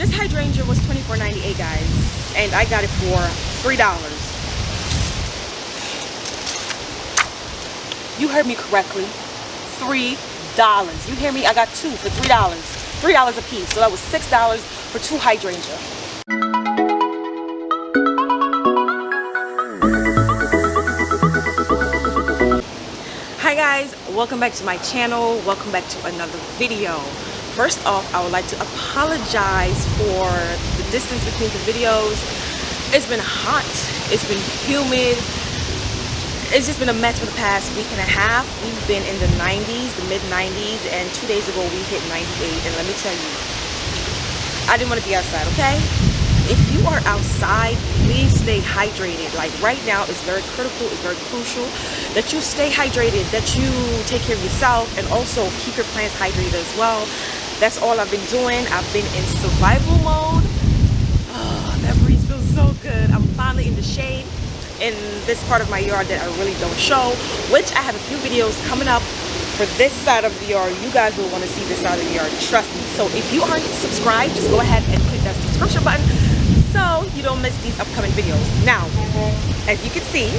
This hydrangea was $24.98, guys, and I got it for $3. You heard me correctly. $3. You hear me? I got two for $3. $3 a piece. So that was $6 for two hydrangea. Hi guys, welcome back to my channel. Welcome back to another video. First off, I would like to apologize for the distance between the videos. It's been hot, it's been humid, it's just been a mess for the past week and a half. We've been in the 90s, the mid 90s, and 2 days ago we hit 98. And let me tell you, I didn't want to be outside, okay? If you are outside, please stay hydrated. Like right now, it's very critical, it's very crucial that you stay hydrated, that you take care of yourself, and also keep your plants hydrated as well. That's all I've been doing. I've been in survival mode. Oh, that breeze feels so good. I'm finally in the shade in this part of my yard that I really don't show, which I have a few videos coming up for this side of the yard. You guys will want to see this side of the yard, trust me. So if you aren't subscribed, just go ahead and click that subscription button so you don't miss these upcoming videos. Now, as you can see,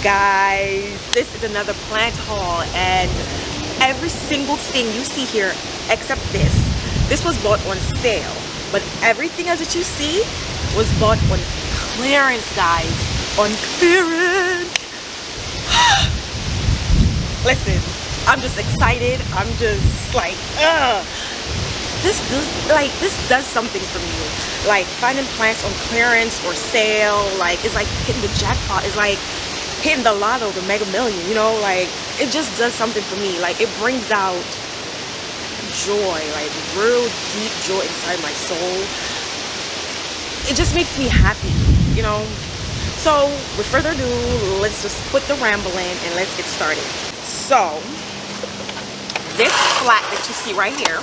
guys, this is another plant haul, and every single thing you see here except this was bought on sale, but everything else that you see was bought on clearance, guys. On clearance. Listen, I'm just excited. I'm just like, this does something for me. Like finding plants on clearance or sale, like it's like hitting the jackpot. It's like hitting the lotto, the mega million, you know, like it just does something for me. Like it brings out joy, like real deep joy inside my soul. It just makes me happy, you know. So with further ado, let's just quit the rambling and let's get started. So this plat that you see right here,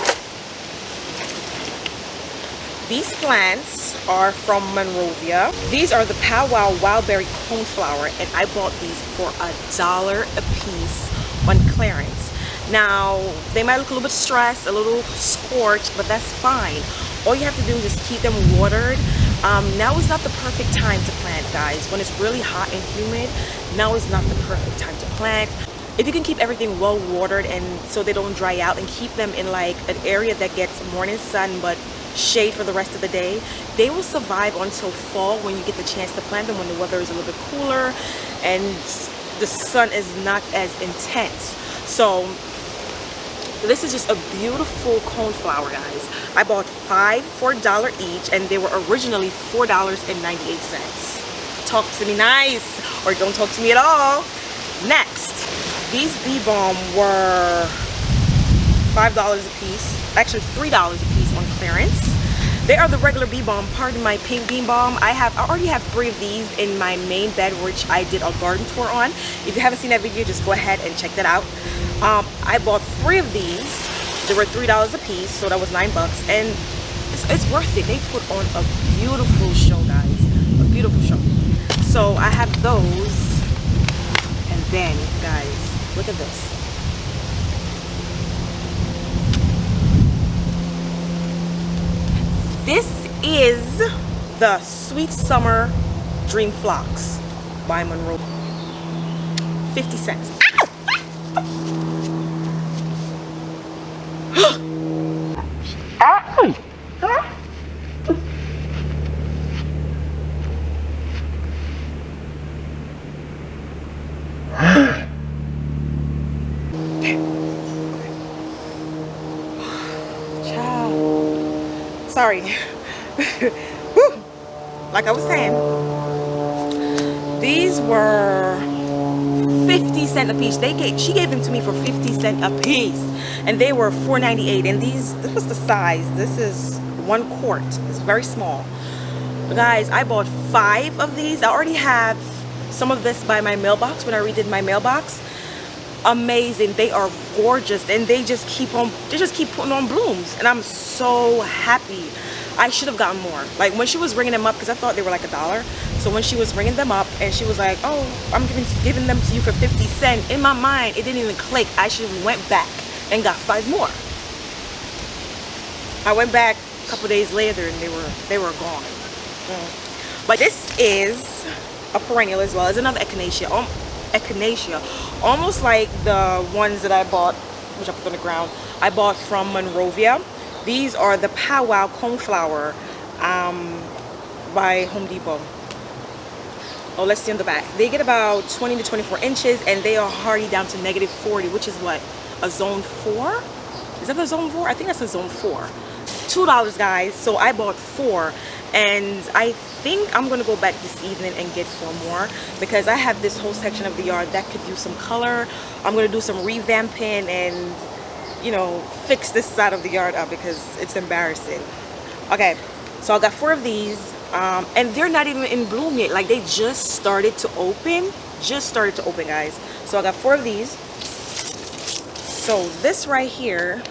these plants are from Monrovia. These are the Powwow Wildberry Coneflower, and I bought these for $1 a piece on clearance. Now, they might look a little bit stressed, a little scorched, but that's fine. All you have to do is just keep them watered. Now is not the perfect time to plant, guys. When it's really hot and humid, now is not the perfect time to plant. If you can keep everything well watered and so they don't dry out, and keep them in like an area that gets morning sun but shade for the rest of the day, they will survive until fall when you get the chance to plant them, when the weather is a little bit cooler and the sun is not as intense. So this is just a beautiful coneflower, guys. I bought 5 for $1 each, and they were originally $4.98. Talk to me nice, or don't talk to me at all. Next, these bee balm were $5 a piece, actually $3 a piece on clearance. They are the regular bee balm, pardon my pink bee balm. I already have 3 of these in my main bed, which I did a garden tour on. If you haven't seen that video, just go ahead and check that out. I bought 3 of these. They were $3 a piece, so that was $9, and it's worth it. They put on a beautiful show, guys, a beautiful show. So I have those, and then, guys, look at this. This is the Sweet Summer Dream Phlox by Monroe. 50 cents. Sorry. Like I was saying, these were 50 cents a piece. She gave them to me for 50 cents a piece, and they were $4.98. And this was the size. This is 1 quart. It's very small. But guys, I bought 5 of these. I already have some of this by my mailbox when I redid my mailbox. Amazing. They are gorgeous, and they just keep putting on blooms, and I'm so happy. I should have gotten more. Like when she was ringing them up, because I thought they were like $1. So when she was ringing them up and she was like, oh, I'm giving them to you for 50 cents, in my mind it didn't even click. I should have went back and got 5 more. I went back, a couple days later and they were gone. But this is a perennial as well. It's another Echinacea. Echinacea, almost like the ones that I bought, which I put on the ground. I bought from Monrovia. These are the Powwow Coneflower by Home Depot. Oh, let's see on the back. They get about 20 to 24 inches, and they are hardy down to -40, which is what, a zone 4? Is that a zone 4? I think that's a zone 4. $2, guys. So I bought 4, and I think I'm gonna go back this evening and get 4 more, because I have this whole section of the yard that could use some color. I'm gonna do some revamping and, you know, fix this side of the yard up because it's embarrassing. Okay, so I got 4 of these, and they're not even in bloom yet. Like, they just started to open. Guys. So I got 4 of these. So this right here,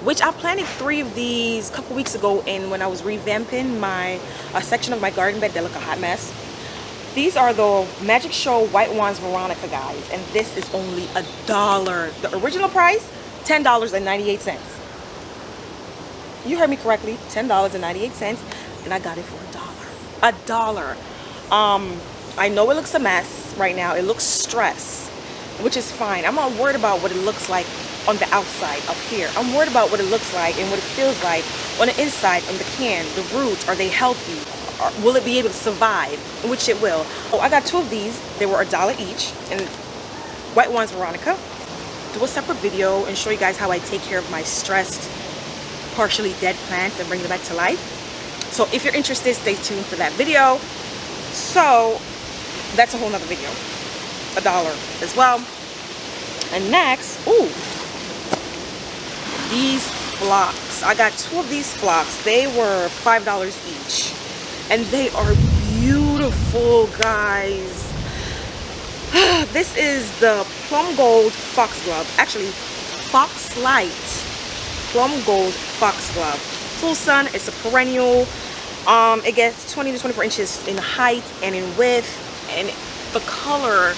which I planted 3 of these a couple weeks ago in when I was revamping my section of my garden bed that look a hot mess. These are the Magic Show White Wands Veronica, guys, and this is only $1. The original price, $10.98. You heard me correctly, $10.98, and I got it for $1. I know it looks a mess right now. It looks stressed, which is fine. I'm not worried about what it looks like on the outside up here. I'm worried about what it looks like and what it feels like on the inside, on the can. The roots, are they healthy? Or will it be able to survive? Which it will. Oh, I got 2 of these. They were $1 each, and White Wands Veronica. Do a separate video and show you guys how I take care of my stressed, partially dead plants and bring them back to life. So if you're interested, stay tuned for that video. So that's a whole nother video. $1 as well. And next, ooh, these phlox. I got 2 of these phlox. They were $5 each, and they are beautiful, guys. This is the Plum Gold Foxglove. Actually, Foxlight Plum Gold Foxglove. Full sun. It's a perennial. It gets 20 to 24 inches in height and in width, and the color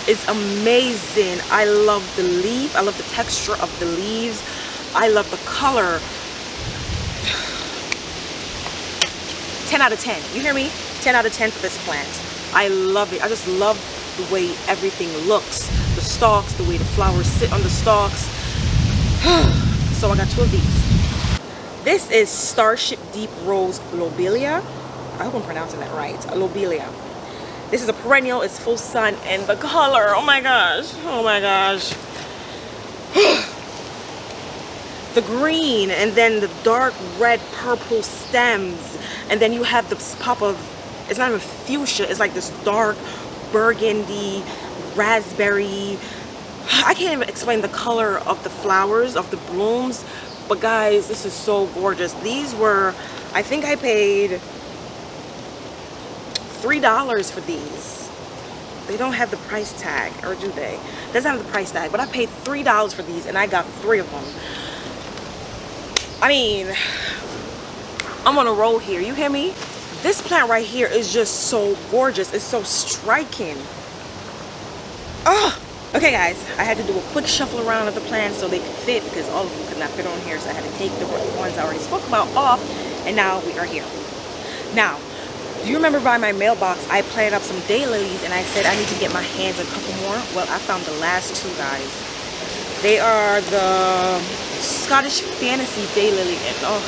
is amazing. I love the leaf. I love the texture of the leaves. I love the color. 10 out of 10. You hear me? 10 out of 10 for this plant. I love it. I just love the way everything looks. The stalks, the way the flowers sit on the stalks. So I got 2 of these. This is Starship Deep Rose Lobelia. I hope I'm pronouncing that right. Lobelia. This is a perennial. It's full sun, and the color, oh my gosh. Oh my gosh. The green, and then the dark red purple stems, and then you have this pop of, it's not even fuchsia, it's like this dark burgundy, raspberry. I can't even explain the color of the flowers, of the blooms, but guys, this is so gorgeous. These were, I think I paid $3 for these. They don't have the price tag, or do they? It doesn't have the price tag, but I paid $3 for these, and I got 3 of them. I mean, I'm on a roll here. You hear me? This plant right here is just so gorgeous. It's so striking. Oh, okay, guys. I had to do a quick shuffle around of the plants so they could fit, because all of them could not fit on here. So I had to take the ones I already spoke about off, and now we are here. Now, do you remember by my mailbox, I planted up some daylilies, and I said I need to get my hands a couple more? Well, I found the last 2, guys. They are the Scottish Fantasy Daylily, and oh,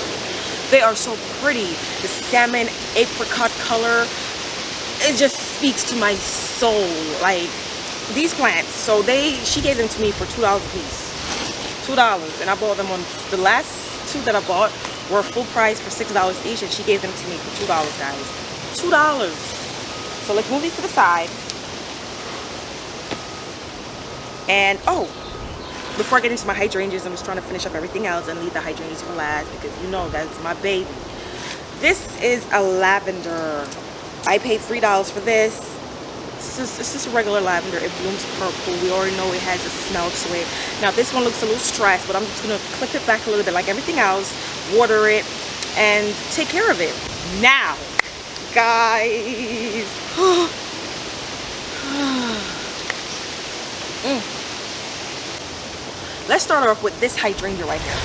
they are so pretty. The salmon apricot color, it just speaks to my soul. Like, these plants, so she gave them to me for $2 a piece. $2, and I bought them on, the last 2 that I bought were full price for $6 each, and she gave them to me for $2, guys. $2. So let's move these to the side. And oh, before I get into my hydrangeas, I'm just trying to finish up everything else and leave the hydrangeas for last, because you know that's my baby. This is a lavender. I paid $3 for this. It's just a regular lavender. It blooms purple. We already know it has a smell to it. Now this one looks a little stressed, but I'm just gonna clip it back a little bit like everything else, water it, and take care of it. Now, guys. Let's start off with this hydrangea right here.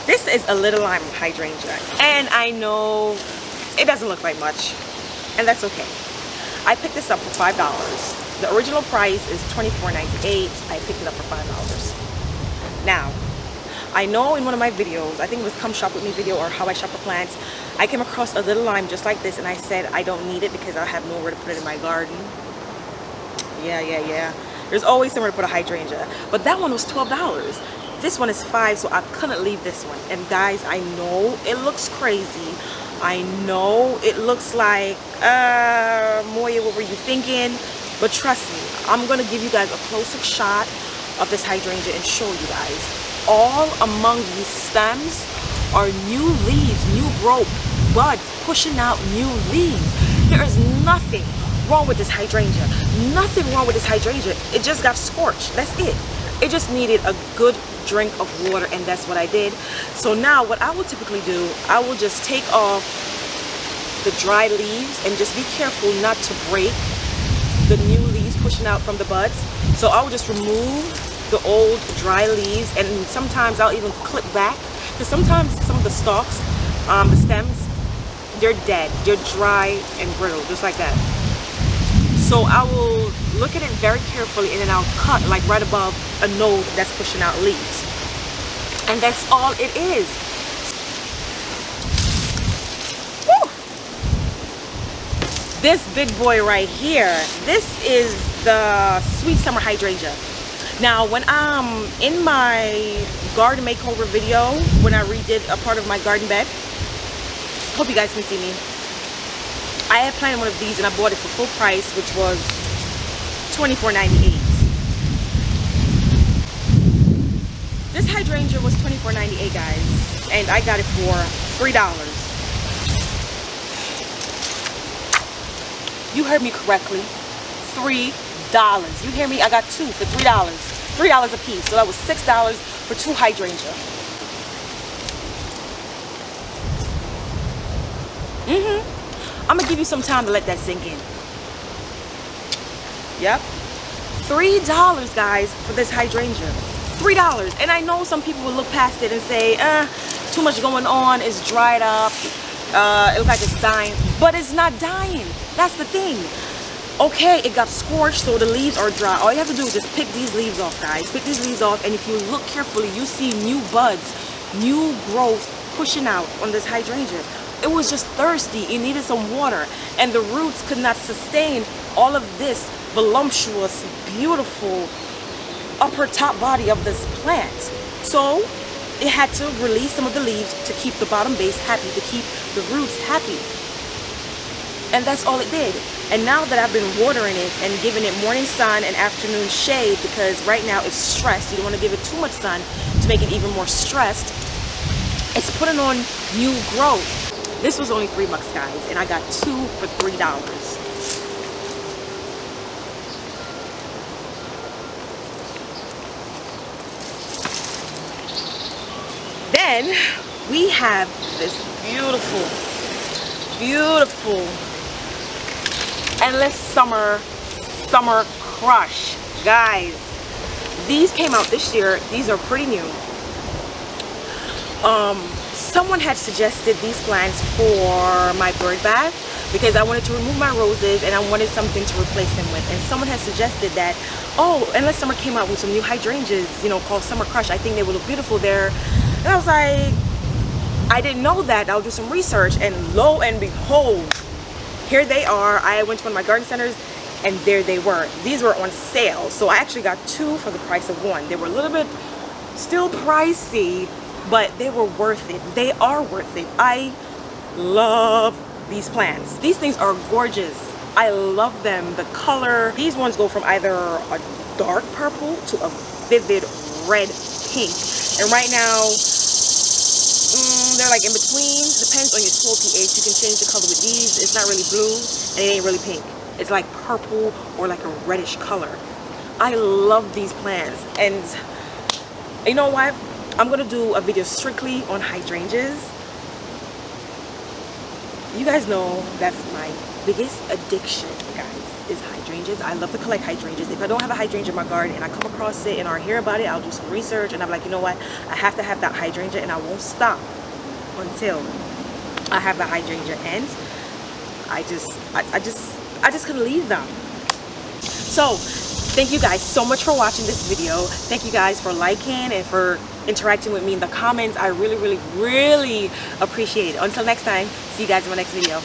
This is a little lime hydrangea, and I know it doesn't look like much, and that's okay. I picked this up for $5. The original price is $24.98. I picked it up for $5. Now, I know in one of my videos, I think it was Come Shop With Me video or How I Shop for Plants, I came across a little lime just like this, and I said I don't need it because I have nowhere to put it in my garden. Yeah. There's always somewhere to put a hydrangea. But that one was $12. This one is $5, so I couldn't leave this one. And guys, I know it looks crazy. I know it looks like, Moya, what were you thinking? But trust me, I'm gonna give you guys a close-up shot of this hydrangea and show you guys. All among these stems are new leaves, new growth, buds pushing out new leaves. There is nothing wrong with this hydrangea. Nothing wrong with this hydrangea. It just got scorched. That's it. It just needed a good drink of water, and that's what I did. So now what I will typically do, I will just take off the dry leaves and just be careful not to break the new leaves pushing out from the buds. So I will just remove the old dry leaves, and sometimes I'll even clip back, because sometimes some of the stalks, the stems, they're dead. They're dry and brittle, just like that. So I will look at it very carefully, and then I'll cut like right above a node that's pushing out leaves. And that's all it is. Woo! This big boy right here, this is the Sweet Summer Hydrangea. Now, when I'm in my garden makeover video, when I redid a part of my garden bed, hope you guys can see me. I had planted one of these and I bought it for full price, which was $24.98. This hydrangea was $24.98, guys, and I got it for $3. You heard me correctly, $3. You hear me? I got two for $3. $3 a piece, so that was $6 for two hydrangea. I'm gonna give you some time to let that sink in. Yep. $3, guys, for this hydrangea. $3. And I know some people will look past it and say, too much going on, it's dried up, it looks like it's dying. But it's not dying. That's the thing. Okay, it got scorched, so the leaves are dry. All you have to do is just pick these leaves off, guys. Pick these leaves off, and if you look carefully, you see new buds, new growth pushing out on this hydrangea. It was just thirsty. It needed some water, and the roots could not sustain all of this voluptuous, beautiful upper top body of this plant. So it had to release some of the leaves to keep the bottom base happy, to keep the roots happy. And that's all it did. And now that I've been watering it and giving it morning sun and afternoon shade, because right now it's stressed, you don't want to give it too much sun to make it even more stressed, it's putting on new growth. This was only $3, guys, and I got two for $3. Then we have this beautiful Endless Summer Crush. Guys, these came out this year. These are pretty new. Someone had suggested these plants for my bird bath because I wanted to remove my roses and I wanted something to replace them with. And someone had suggested that, oh, Endless Summer came out with some new hydrangeas, you know, called Summer Crush. I think they would look beautiful there. And I was like, I didn't know that. I'll do some research, and lo and behold, here they are. I went to one of my garden centers and there they were. These were on sale, so I actually got two for the price of one. They were a little bit still pricey, but they were worth it. They are worth it. I love these plants. These things are gorgeous. I love them. The color, these ones go from either a dark purple to a vivid red pink, and right now they're like in between. Depends on your soil pH. You can change the color with these. It's not really blue and it ain't really pink. It's like purple or like a reddish color. I love these plants, and you know what? I'm gonna do a video strictly on hydrangeas. You guys know that's my biggest addiction, guys, is hydrangeas. I love to collect hydrangeas. If I don't have a hydrangea in my garden and I come across it and I hear about it, I'll do some research and I'm like, you know what, I have to have that hydrangea, and I won't stop until I have the hydrangea. And I just couldn't leave them. So thank you guys so much for watching this video. Thank you guys for liking and for interacting with me in the comments. I really appreciate it. Until next time, see you guys in my next video.